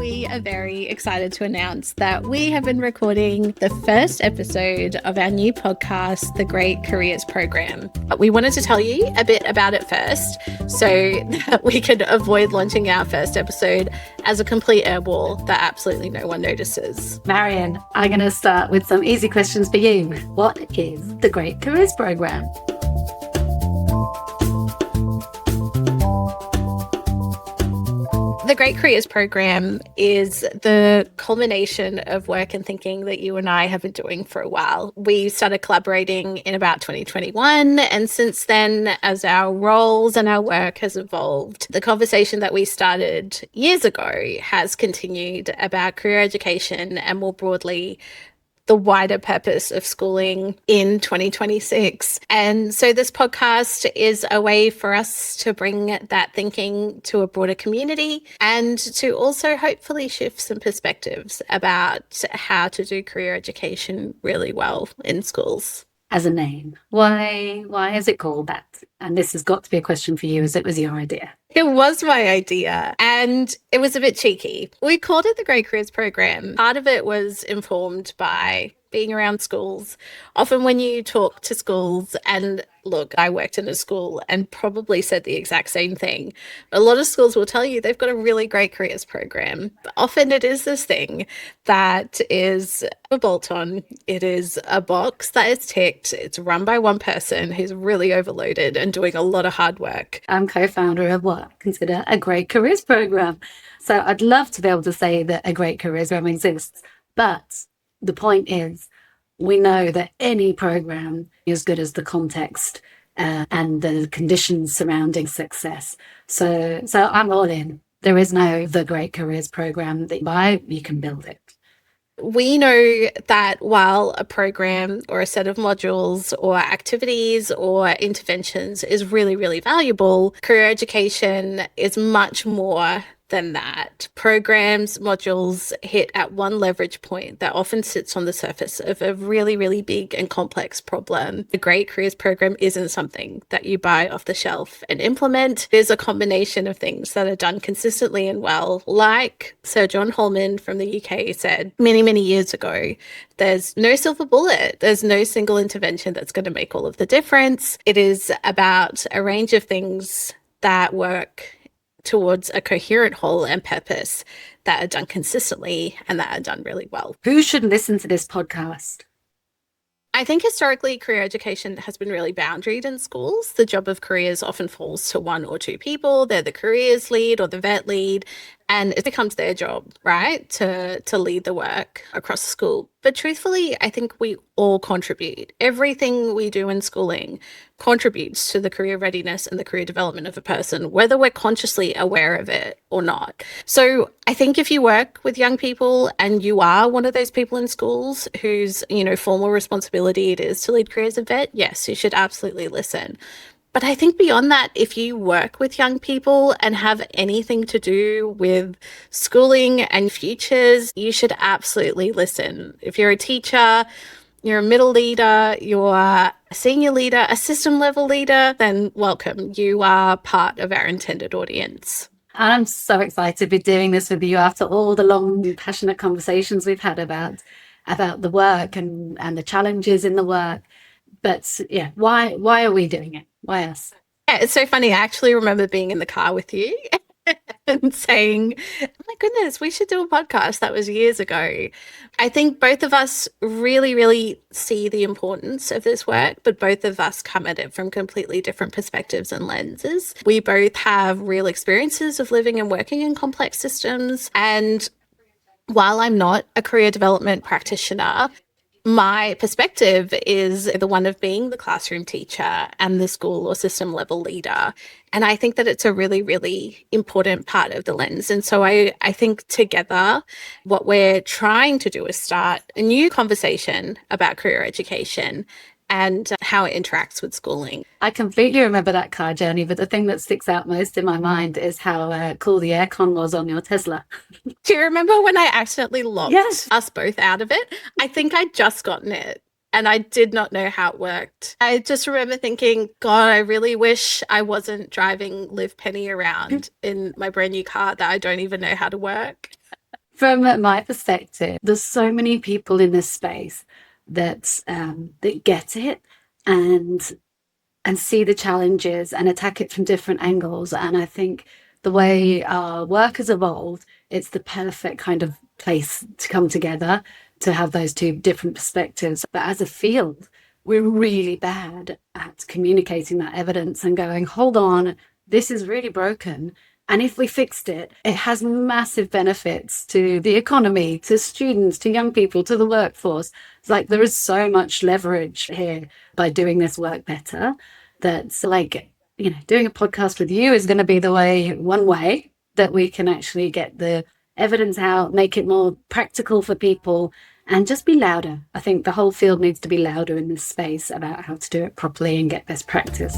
We are very excited to announce that we have been recording the first episode of our new podcast, The Great Careers Program. We wanted to tell you a bit about it first so that we could avoid launching our first episode as a complete airball that absolutely no one notices. Marion, I'm going to start with some easy questions for you. What is the Great Careers Program? The Great Careers Program is the culmination of work and thinking that you and I have been doing for a while. We started collaborating in about 2021, and since then, as our roles and our work has evolved, the conversation that we started years ago has continued about career education and more broadly the wider purpose of schooling in 2026. And so this podcast is a way for us to bring that thinking to a broader community and to also hopefully shift some perspectives about how to do career education really well in schools. As a name, why is it called that? And this has got to be a question for you, as it was your idea. It was my idea, and it was a bit cheeky. We called it the Great Careers Program. Part of it was informed by being around schools. Often when you talk to schools, and look, I worked in a school and probably said the exact same thing. A lot of schools will tell you they've got a really great careers program. But often it is this thing that is a bolt-on. It is a box that is ticked. It's run by one person who's really overloaded and doing a lot of hard work. I'm co-founder of what I consider a great careers program. So I'd love to be able to say that a great careers program exists. But the point is, we know that any program is as good as the context and the conditions surrounding success. So I'm all in. There is no the Great Careers Program that you buy, you can build it. We know that while a program or a set of modules or activities or interventions is really, really valuable, career education is much more than that. Programs, modules hit at one leverage point that often sits on the surface of a really, really big and complex problem. The Great Careers Program isn't something that you buy off the shelf and implement. There's a combination of things that are done consistently and well. Like Sir John Holman from the UK said many, many years ago, there's no silver bullet. There's no single intervention that's going to make all of the difference. It is about a range of things that work towards a coherent whole and purpose that are done consistently and that are done really well. Who should listen to this podcast? I think historically career education has been really boundaried in schools. The job of careers often falls to one or two people. They're the careers lead or the vet lead, and it becomes their job, right, to lead the work across the school. But truthfully, I think we all contribute. Everything we do in schooling contributes to the career readiness and the career development of a person, whether we're consciously aware of it or not. So I think if you work with young people and you are one of those people in schools whose, formal responsibility it is to lead careers in vet, yes, you should absolutely listen. But I think beyond that, if you work with young people and have anything to do with schooling and futures, you should absolutely listen. If you're a teacher, you're a middle leader, you're a senior leader, a system level leader, then welcome. You are part of our intended audience. I'm so excited to be doing this with you after all the long, passionate conversations we've had about the work and the challenges in the work. But yeah, why are we doing it? Why us? Yeah, it's so funny. I actually remember being in the car with you and saying, oh my goodness, we should do a podcast. That was years ago. I think both of us really, really see the importance of this work, but both of us come at it from completely different perspectives and lenses. We both have real experiences of living and working in complex systems. And while I'm not a career development practitioner, my perspective is the one of being the classroom teacher and the school or system level leader. And I think that it's a really, really important part of the lens. And so I think together, what we're trying to do is start a new conversation about career education and how it interacts with schooling. I completely remember that car journey, but the thing that sticks out most in my mind is how cool the aircon was on your Tesla. Do you remember when I accidentally locked us both out of it? I think I'd just gotten it and I did not know how it worked. I just remember thinking, God, I really wish I wasn't driving Liv Penny around in my brand new car that I don't even know how to work. From my perspective, there's so many people in this space that get it and see the challenges and attack it from different angles. And I think the way our work has evolved, it's the perfect kind of place to come together to have those two different perspectives. But as a field, we're really bad at communicating that evidence and going, hold on, this is really broken. And if we fixed it, it has massive benefits to the economy, to students, to young people, to the workforce. It's like there is so much leverage here by doing this work better. That's like, doing a podcast with you is going to be one way that we can actually get the evidence out, make it more practical for people, and just be louder. I think the whole field needs to be louder in this space about how to do it properly and get best practice.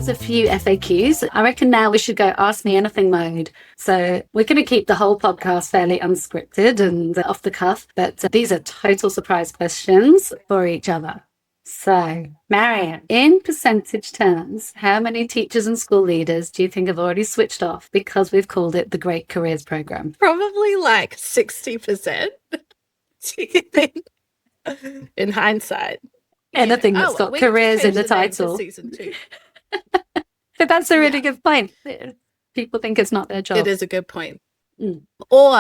A few FAQs. I reckon now we should go ask me anything mode. So we're going to keep the whole podcast fairly unscripted and off the cuff, but these are total surprise questions for each other. So, Marian, in percentage terms, how many teachers and school leaders do you think have already switched off because we've called it the Great Careers Program? Probably like 60%. Do you think? In hindsight. Anything that's got careers in the title. Season 2. But that's a really good point. People think it's not their job. It is a good point. Or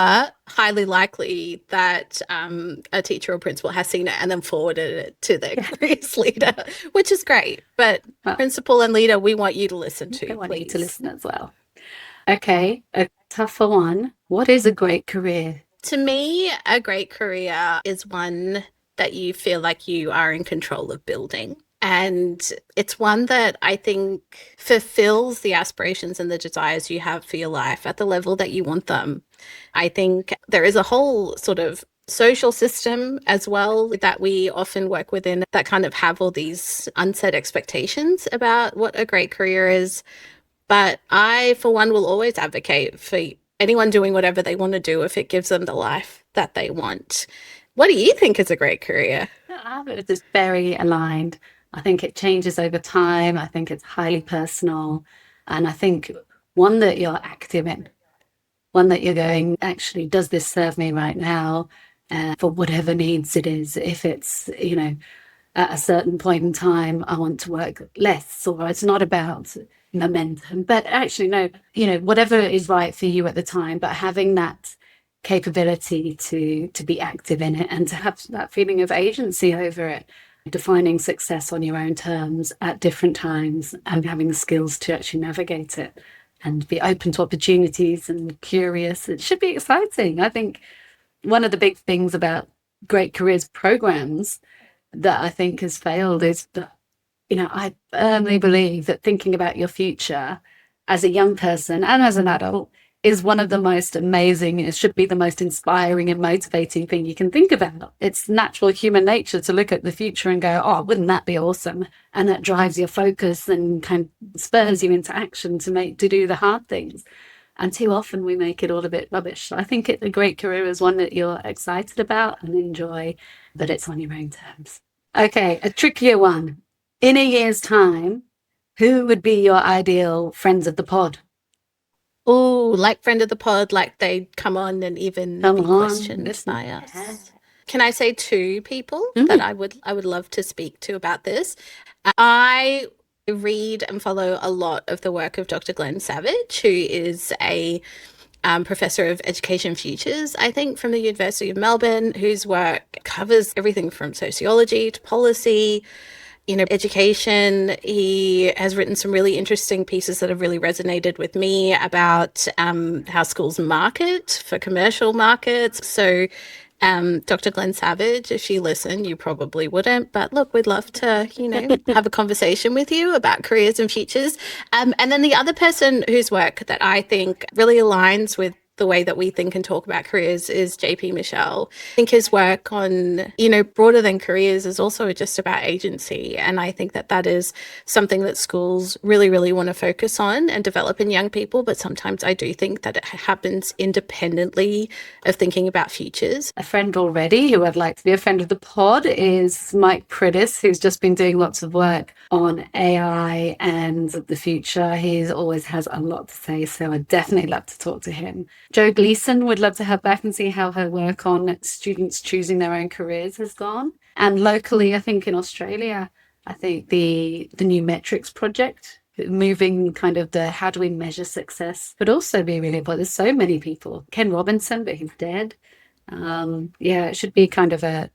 highly likely that a teacher or principal has seen it and then forwarded it to their careers leader, which is great. But principal and leader, we want you to listen to. I want you to listen as well. Okay, a tougher one. What is a great career? To me, a great career is one that you feel like you are in control of building. And it's one that I think fulfills the aspirations and the desires you have for your life at the level that you want them. I think there is a whole sort of social system as well that we often work within that kind of have all these unset expectations about what a great career is. But I, for one, will always advocate for anyone doing whatever they want to do if it gives them the life that they want. What do you think is a great career? It's just very aligned. I think it changes over time. I think it's highly personal. And I think one that you're active in, one that you're going, actually, does this serve me right now for whatever needs it is? If it's, at a certain point in time, I want to work less, or it's not about momentum, but actually, no, whatever is right for you at the time, but having that capability to be active in it and to have that feeling of agency over it. Defining success on your own terms at different times and having the skills to actually navigate it and be open to opportunities and curious. It should be exciting. I think one of the big things about Great Careers programs that I think has failed is that, I firmly believe that thinking about your future as a young person and as an adult is one of the most amazing, it should be the most inspiring and motivating thing you can think about. It's natural human nature to look at the future and go, oh, wouldn't that be awesome? And that drives your focus and kind of spurs you into action to do the hard things. And too often we make it all a bit rubbish. So I think a great career is one that you're excited about and enjoy, but it's on your own terms. Okay, a trickier one. In a year's time, who would be your ideal friends of the pod? Oh, like friend of the pod, like they'd come on and even be questioned by us. Yeah. Can I say 2 people that I would love to speak to about this? I read and follow a lot of the work of Dr. Glenn Savage, who is a professor of education futures, I think, from the University of Melbourne, whose work covers everything from sociology to policy, education. He has written some really interesting pieces that have really resonated with me about how schools market for commercial markets. So Dr. Glenn Savage, if you listen, you probably wouldn't, but look, we'd love to, have a conversation with you about careers and futures. And then the other person whose work that I think really aligns with the way that we think and talk about careers is JP Michelle. I think his work on, broader than careers is also just about agency. And I think that that is something that schools really, really want to focus on and develop in young people. But sometimes I do think that it happens independently of thinking about futures. A friend already who I'd like to be a friend of the pod is Mike Pridis, who's just been doing lots of work on AI and the future. He always has a lot to say, so I'd definitely love to talk to him. Jo Gleason would love to have back and see how her work on students choosing their own careers has gone. And locally, I think in Australia, I think the New Metrics project, moving kind of the how do we measure success, would also be really important. There's so many people. Ken Robinson, but he's dead. It should be kind of a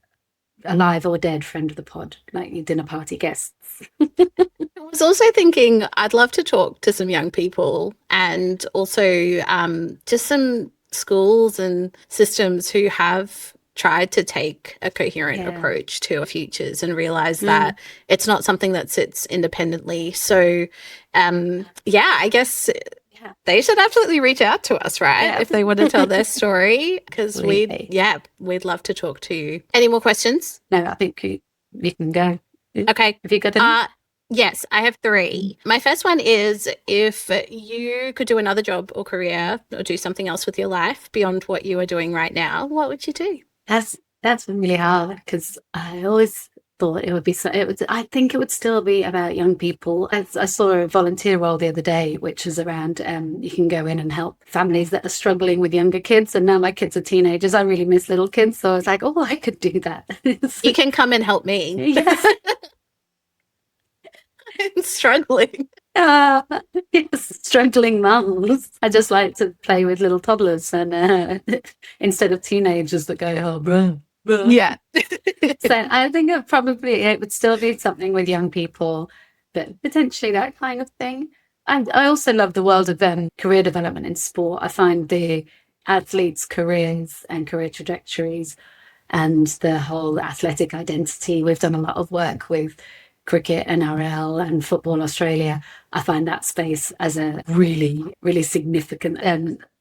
alive or dead friend of the pod, like your dinner party guests. I was also thinking I'd love to talk to some young people and also just some schools and systems who have tried to take a coherent approach to our futures and realize that it's not something that sits independently. So, I guess they should absolutely reach out to us, right? If they want to tell their story, because we'd love to talk to you. Any more questions? No, I think you can go. Okay. Have you got any? Yes, I have 3. My first one is, if you could do another job or career or do something else with your life beyond what you are doing right now, what would you do? That's really hard, because I always thought it would be I think it would still be about young people. I saw a volunteer role the other day, which is around you can go in and help families that are struggling with younger kids, and now my kids are teenagers. I really miss little kids, so I was like, I could do that. You can come and help me. Yes. I'm struggling. Yes, struggling mums. I just like to play with little toddlers, and instead of teenagers that go, oh, bro. Yeah. So I think it would still be something with young people, but potentially that kind of thing. And I also love the world of career development in sport. I find the athletes' careers and career trajectories and the whole athletic identity. We've done a lot of work with cricket, NRL, and Football Australia. I find that space as a really, really significant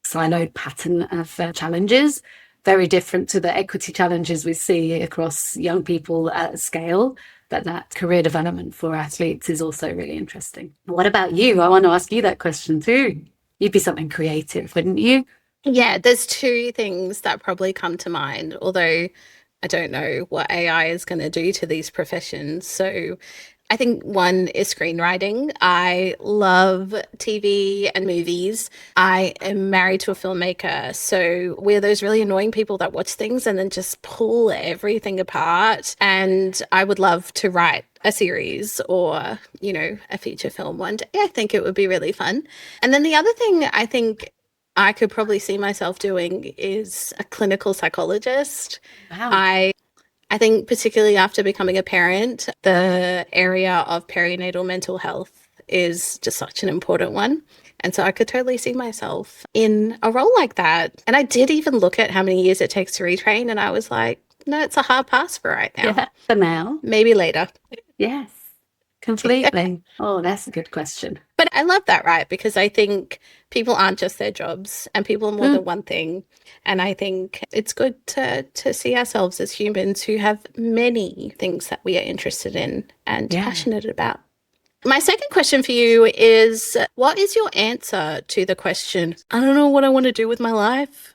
siloed pattern of challenges, very different to the equity challenges we see across young people at scale. But that career development for athletes is also really interesting. What about you? I want to ask you that question too. You'd be something creative, wouldn't you? Yeah, there's 2 things that probably come to mind, although I don't know what AI is going to do to these professions. So I think one is screenwriting. I love TV and movies. I am married to a filmmaker. So we're those really annoying people that watch things and then just pull everything apart. And I would love to write a series or, a feature film one day. I think it would be really fun. And then the other thing I think I could probably see myself doing is a clinical psychologist. Wow. I think particularly after becoming a parent, the area of perinatal mental health is just such an important one. And so I could totally see myself in a role like that. And I did even look at how many years it takes to retrain, and I was like, no, it's a hard pass for right now. Yeah, for now. Maybe later. Yes, completely. Oh, that's a good question. But I love that, right? Because I think people aren't just their jobs, and people are more than one thing. And I think it's good to see ourselves as humans who have many things that we are interested in and passionate about. My second question for you is, what is your answer to the question, I don't know what I want to do with my life?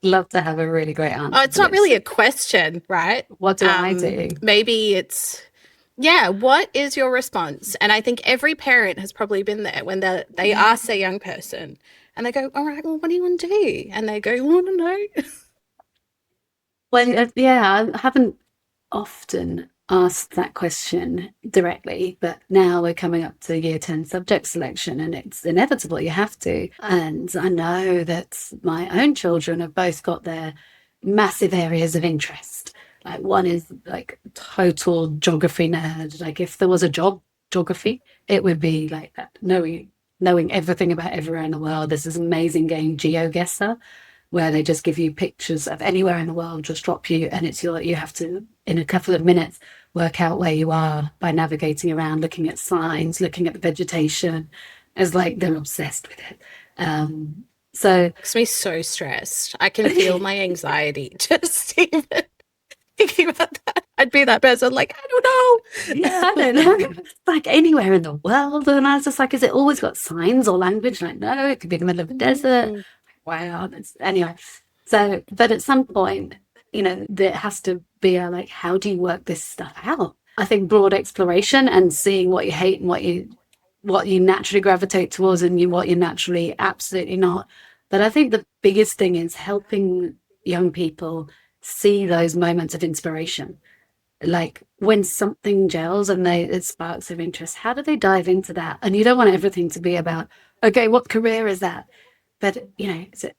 Love to have a really great answer. Oh, it's not really a question, right? What do I do? Maybe it's... Yeah, what is your response? And I think every parent has probably been there when they ask their young person and they go, all right, well, what do you want to do? And they go, I want to know. Well, I haven't often asked that question directly, but now we're coming up to year 10 subject selection and it's inevitable, you have to. And I know that my own children have both got their massive areas of interest. Like one is like total geography nerd. Like if there was a job, geography, it would be like that, knowing everything about everywhere in the world. There's this amazing game, GeoGuessr, where they just give you pictures of anywhere in the world, just drop you, and you have to, in a couple of minutes, work out where you are by navigating around, looking at signs, looking at the vegetation. It's like they're obsessed with it. So Makes me so stressed. I can feel my anxiety just even thinking about that. I'd be that person, like, I don't know. yeah, I don't know. Like anywhere in the world. And I was just like, is it always got signs or language? Like, no, it could be in the middle of a desert. Mm. Wow. Anyway. So, but at some point, there has to be a like, how do you work this stuff out? I think broad exploration and seeing what you hate and what you naturally gravitate towards and what you're naturally absolutely not. But I think the biggest thing is helping young people see those moments of inspiration, like when something gels and it sparks their interest. How do they dive into that? And you don't want everything to be about, okay, what career is that? But is it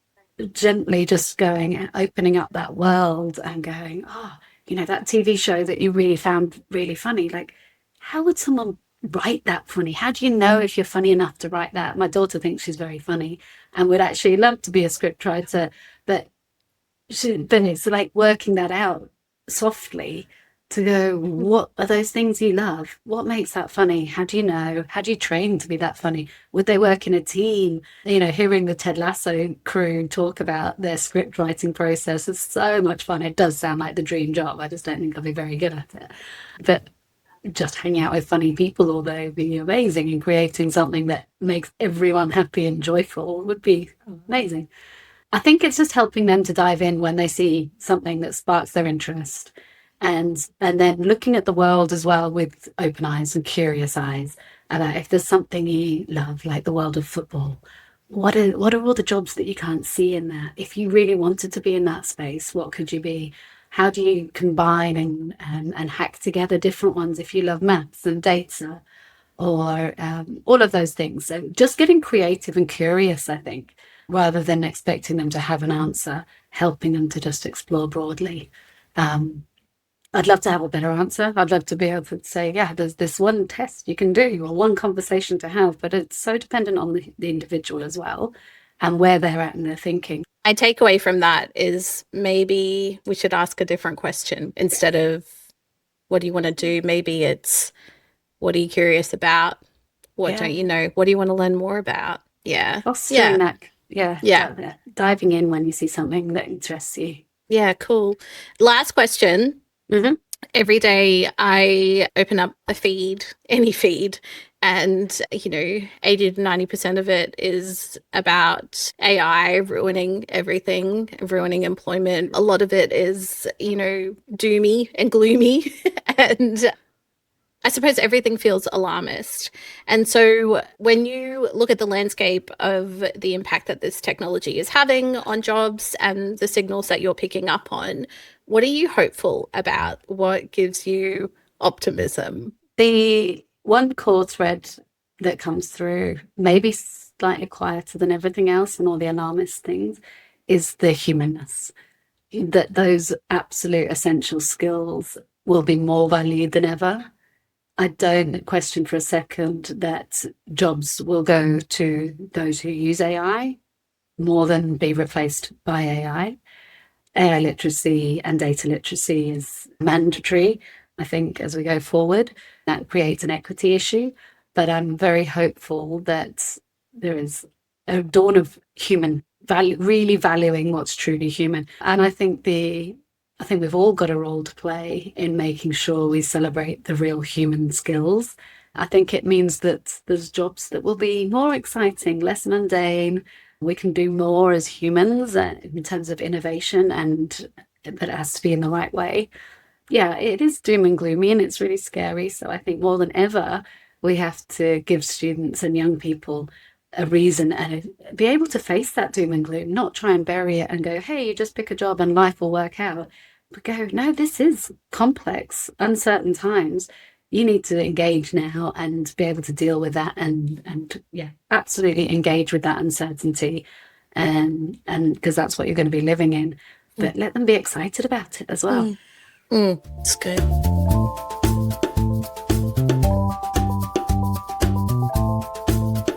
gently just going and opening up that world and going, oh, that TV show that you really found really funny, like how would someone write that funny? How do you know if you're funny enough to write that? My daughter thinks she's very funny and would actually love to be a script writer, but it's like working that out softly to go, what are those things you love? What makes that funny? How do you know? How do you train to be that funny? Would they work in a team? Hearing the Ted Lasso crew talk about their script writing process is so much fun. It does sound like the dream job. I just don't think I'll be very good at it. But just hanging out with funny people all day would be amazing, and creating something that makes everyone happy and joyful would be amazing. I think it's just helping them to dive in when they see something that sparks their interest, and then looking at the world as well with open eyes and curious eyes about if there's something you love, like the world of football. What are all the jobs that you can't see in there? If you really wanted to be in that space, what could you be? How do you combine and hack together different ones if you love maths and data or all of those things? So just getting creative and curious, I think, rather than expecting them to have an answer, helping them to just explore broadly. I'd love to have a better answer. I'd love to be able to say, yeah, there's this one test you can do or one conversation to have, but it's so dependent on the individual as well and where they're at in their thinking. My takeaway from that is maybe we should ask a different question instead of what do you want to do? Maybe it's what are you curious about? What don't you know? What do you want to learn more about? Yeah. Fostering that. Yeah. Diving in when you see something that interests you. Yeah, cool. Last question. Mm-hmm. Every day I open up a feed, any feed, and 80 to 90% of it is about AI ruining everything, ruining employment. A lot of it is doomy and gloomy and I suppose everything feels alarmist. And so when you look at the landscape of the impact that this technology is having on jobs and the signals that you're picking up on, what are you hopeful about? What gives you optimism? The one core thread that comes through, maybe slightly quieter than everything else and all the alarmist things, is the humanness. That those absolute essential skills will be more valued than ever. I don't question for a second that jobs will go to those who use AI more than be replaced by AI. AI literacy and data literacy is mandatory, I think, as we go forward. That creates an equity issue. But I'm very hopeful that there is a dawn of human value, really valuing what's truly human. And I think we've all got a role to play in making sure we celebrate the real human skills. I think it means that there's jobs that will be more exciting, less mundane. We can do more as humans in terms of innovation, but it has to be in the right way. Yeah, it is doom and gloomy and it's really scary. So I think more than ever, we have to give students and young people a reason and be able to face that doom and gloom, not try and bury it and go, hey, you just pick a job and life will work out. But go, no, this is complex, uncertain times. You need to engage now and be able to deal with that and absolutely engage with that uncertainty. And because that's what you're going to be living in. But let them be excited about it as well. It's good.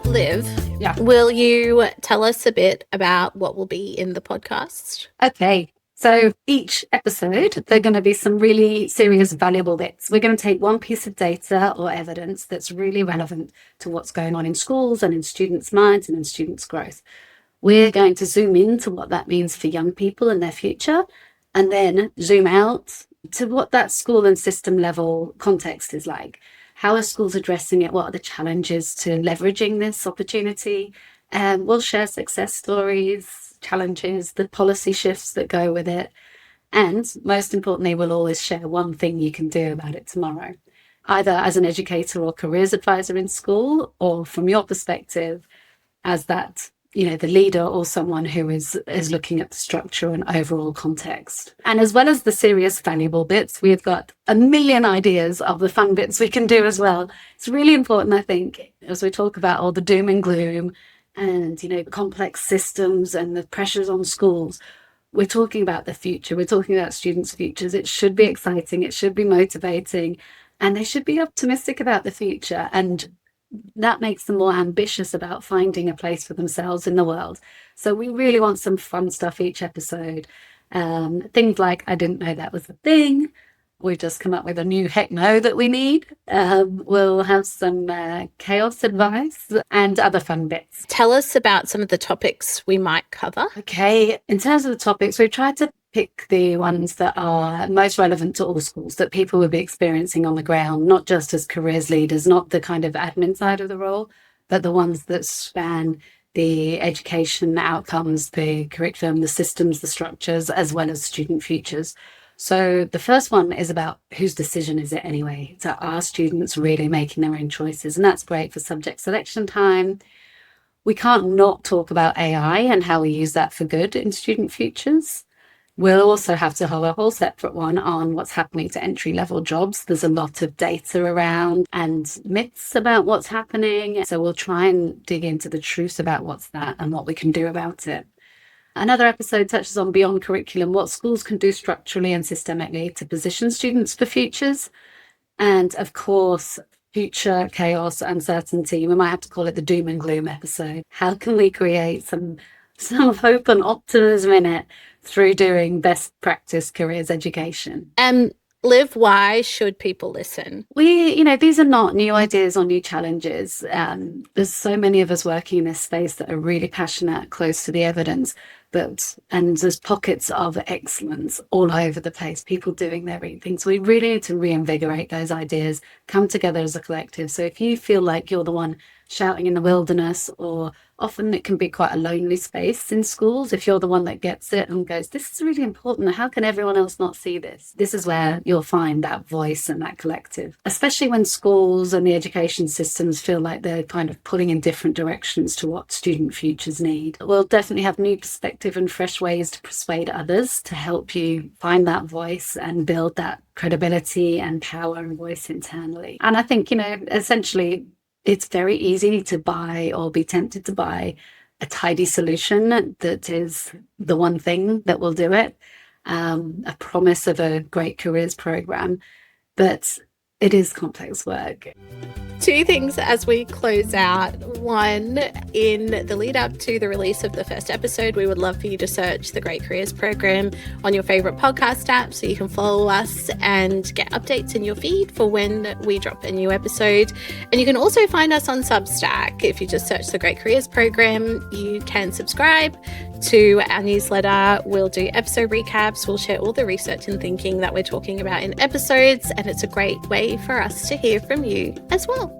Liv, will you tell us a bit about what will be in the podcast? Okay. So each episode, there are going to be some really serious, valuable bits. We're going to take one piece of data or evidence that's really relevant to what's going on in schools and in students' minds and in students' growth. We're going to zoom into what that means for young people and their future, and then zoom out to what that school and system level context is like. How are schools addressing it? What are the challenges to leveraging this opportunity? And we'll share success stories, challenges, the policy shifts that go with it. And most importantly, we'll always share one thing you can do about it tomorrow, either as an educator or careers advisor in school, or from your perspective as that, the leader or someone who is looking at the structure and overall context. And as well as the serious, valuable bits, we've got a million ideas of the fun bits we can do as well. It's really important, I think, as we talk about all the doom and gloom and, complex systems and the pressures on schools, we're talking about the future. We're talking about students' futures. It should be exciting. It should be motivating. And they should be optimistic about the future. And that makes them more ambitious about finding a place for themselves in the world. So we really want some fun stuff each episode. Things like, I didn't know that was a thing. We've just come up with a new heck no that we need. We'll have some chaos advice and other fun bits. Tell us about some of the topics we might cover. Okay, in terms of the topics, we've tried to pick the ones that are most relevant to all schools, that people will be experiencing on the ground, not just as careers leaders, not the kind of admin side of the role, but the ones that span the education outcomes, the curriculum, the systems, the structures, as well as student futures. So the first one is about whose decision is it anyway? So are students really making their own choices? And that's great for subject selection time. We can't not talk about AI and how we use that for good in student futures. We'll also have to hold a whole separate one on what's happening to entry-level jobs. There's a lot of data around and myths about what's happening. So we'll try and dig into the truth about what's that and what we can do about it. Another episode touches on beyond curriculum, what schools can do structurally and systemically to position students for futures. And of course, future chaos, uncertainty. We might have to call it the doom and gloom episode. How can we create some hope and optimism in it through doing best practice careers education? Liv, why should people listen? These are not new ideas or new challenges. There's so many of us working in this space that are really passionate, close to the evidence, and there's pockets of excellence all over the place, people doing their own things. We really need to reinvigorate those ideas, come together as a collective. So if you feel like you're the one shouting in the wilderness, or often it can be quite a lonely space in schools, if you're the one that gets it and goes, this is really important, how can everyone else not see this? This is where you'll find that voice and that collective, especially when schools and the education systems feel like they're kind of pulling in different directions to what student futures need. We'll definitely have new perspective and fresh ways to persuade others to help you find that voice and build that credibility and power and voice internally. And I think, essentially, it's very easy to buy or be tempted to buy a tidy solution that is the one thing that will do it, a promise of a great careers program, but it is complex work. Two things as we close out. One, in the lead up to the release of the first episode, we would love for you to search the Great Careers Program on your favorite podcast app so you can follow us and get updates in your feed for when we drop a new episode. And you can also find us on Substack. If you just search the Great Careers Program, you can subscribe to our newsletter. We'll do episode recaps. We'll share all the research and thinking that we're talking about in episodes. And it's a great way for us to hear from you as well.